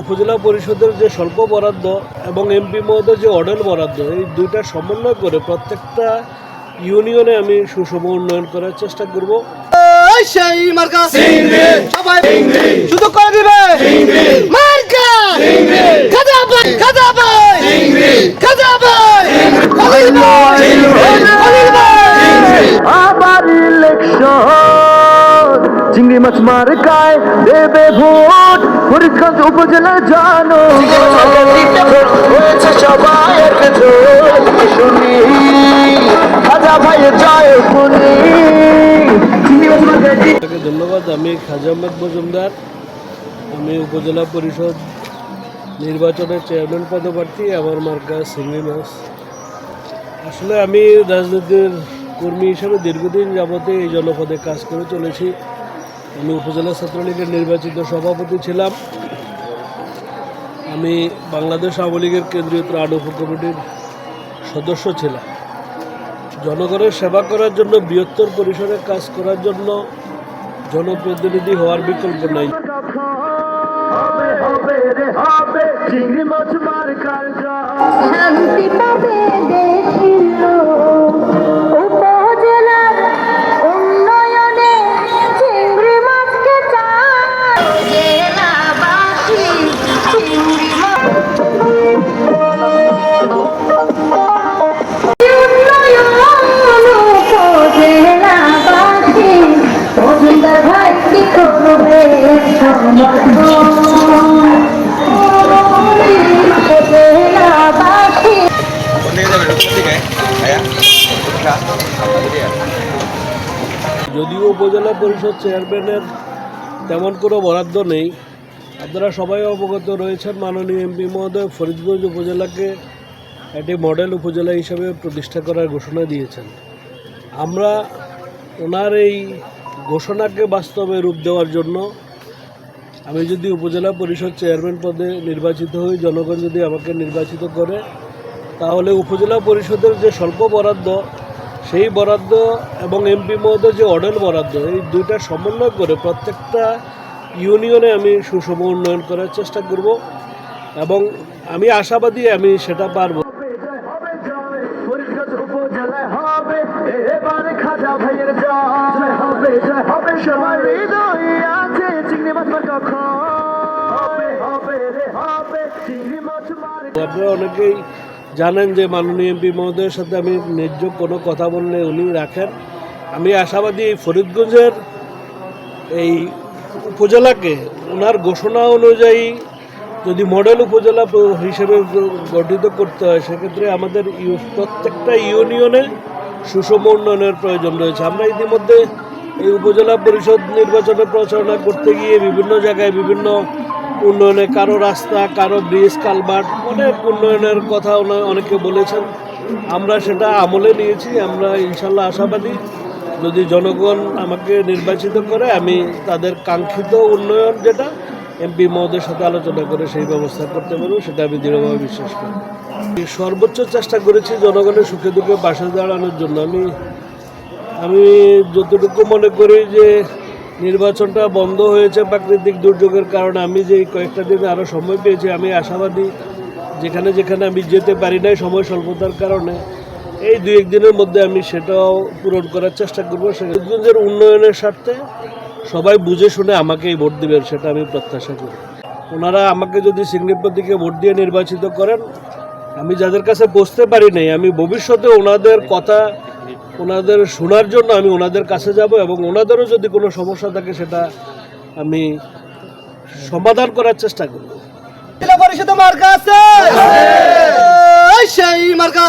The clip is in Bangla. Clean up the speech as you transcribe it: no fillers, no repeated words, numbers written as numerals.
উপজেলা পরিষদের যে স্বল্প বরাদ্দ এবং এমপি মহোদয়ের যে অডেল বরাদ্দ, এই দুইটা সমন্বয় করে প্রত্যেকটা ইউনিয়নে আমি সুষম উন্নয়ন করার চেষ্টা করব। সেই মার্কা সবাই শুধু করে দিবে মার্কা খাজাবাই খাজাবাই খাজাবাই আবার ইলেকশন চিংড়ি মাছ মার্কায় দেবে ভোট ফরিদগঞ্জ উপজেলা জানো হয়েছে সবাই শুনি খাজা ভাইয়ের জয় শুনি। ধন্যবাদ। আমি খাজা আহমেদ মজুমদার, আমি উপজেলা পরিষদ নির্বাচনের চেয়ারম্যান পদপ্রার্থী। আমার মার্কা চিংড়ি মাছ। আসলে আমি রাজনীতির কর্মী হিসেবে দীর্ঘদিন যাবতে এই জনপদে কাজ করে চলেছি। আমি উপজেলা ছাত্রলীগের নির্বাচিত সভাপতি ছিলাম। আমি বাংলাদেশ আওয়ামী লীগের কেন্দ্রীয় ত্রাণ উপকমিটির সদস্য ছিলাম। জনগণের সেবা করার জন্য, বৃহত্তর পরিসরে কাজ করার জন্য জনপ্রতিনিধি হওয়ার বিকল্প নাই। শান্তি পাবে দেশের লোক, উপজেলার উন্নয়নে চিংড়ি মাছকে চায় জেলাবাসী। চিংড়ি মাছ উন্নয়ন উপজেলাবাসী, মজুমদার ভাই কি করবে যদিও উপজেলা পরিষদ চেয়ারম্যানের তেমন কোনো বরাদ্দ নেই, আপনারা সবাই অবগত রয়েছেন। মাননীয় এমপি মহোদয় ফরিদগঞ্জ উপজেলাকে একটি মডেল উপজেলা হিসেবে প্রতিষ্ঠা করার ঘোষণা দিয়েছেন। আমরা ওনার এই ঘোষণাকে বাস্তবে রূপ দেওয়ার জন্য, আমি যদি উপজেলা পরিষদ চেয়ারম্যান পদে নির্বাচিত হই, জনগণ যদি আমাকে নির্বাচিত করে, তাহলে উপজেলা পরিষদের যে স্বল্প বরাদ্দ, সেই বরাদ্দ এবং এমপি মহোদয়ের যে অডেল বরাদ্দ, এই দুইটা সমন্বয় করে প্রত্যেকটা ইউনিয়নে আমি সুষম উন্নয়ন করার চেষ্টা করব এবং আমি আশাবাদী আমি সেটা পারব। আপনারা অনেকেই জানেন যে মাননীয় এমপি মহোদয়ের সাথে আমি ন্যায্য কোনো কথা বললে উনি রাখেন। আমি আশাবাদী এই ফরিদগঞ্জের এই উপজেলাকে ওনার ঘোষণা অনুযায়ী যদি মডেল উপজেলা হিসেবে গঠিত করতে হয়, সেক্ষেত্রে আমাদের প্রত্যেকটা ইউনিয়নে সুষম উন্নয়নের প্রয়োজন রয়েছে। আমরা ইতিমধ্যে এই উপজেলা পরিষদ নির্বাচনে প্রচারণা করতে গিয়ে বিভিন্ন জায়গায় বিভিন্ন উন্নয়নে, কারো রাস্তা, কারো ব্রিজ, কালভার্ট, অনেক উন্নয়নের কথা অনেকে বলেছেন। আমরা সেটা আমলে নিয়েছি। আমরা ইনশাল্লাহ আশাবাদী, যদি জনগণ আমাকে নির্বাচিত করে, আমি তাদের কাঙ্ক্ষিত উন্নয়ন যেটা এমপি মহোদয়ের সাথে আলোচনা করে সেই ব্যবস্থা করতে পারবো, সেটা আমি দৃঢ়ভাবে বিশ্বাস করি। সর্বোচ্চ চেষ্টা করেছি জনগণের সুখে দুঃখে পাশে দাঁড়ানোর জন্য। আমি যতটুকু মনে করি যে নির্বাচনটা বন্ধ হয়েছে প্রাকৃতিক দুর্যোগের কারণে, আমি যে কয়েকটা দিন আরও সময় পেয়েছি, আমি আশাবাদী যেখানে যেখানে আমি যেতে পারি নাই সময় স্বল্পতার কারণে, এই 2-1 দিনের মধ্যে আমি সেটাও পূরণ করার চেষ্টা করবো। ফরিদগঞ্জের উন্নয়নের স্বার্থে সবাই বুঝে শুনে আমাকেই ভোট দেবেন, সেটা আমি প্রত্যাশা করি। ওনারা আমাকে যদি চিংড়ি প্রতীকে ভোট দিয়ে নির্বাচিত করেন, আমি যাদের কাছে বসতে পারি নাই, আমি ভবিষ্যতে ওনাদের কথা, ওনাদের শোনার জন্য আমি ওনাদের কাছে যাব এবং ওনাদেরও যদি কোনো সমস্যা থাকে সেটা আমি সমাধান করার চেষ্টা করব। জেলা পরিষদ মার্কা আছে সেই মার্কা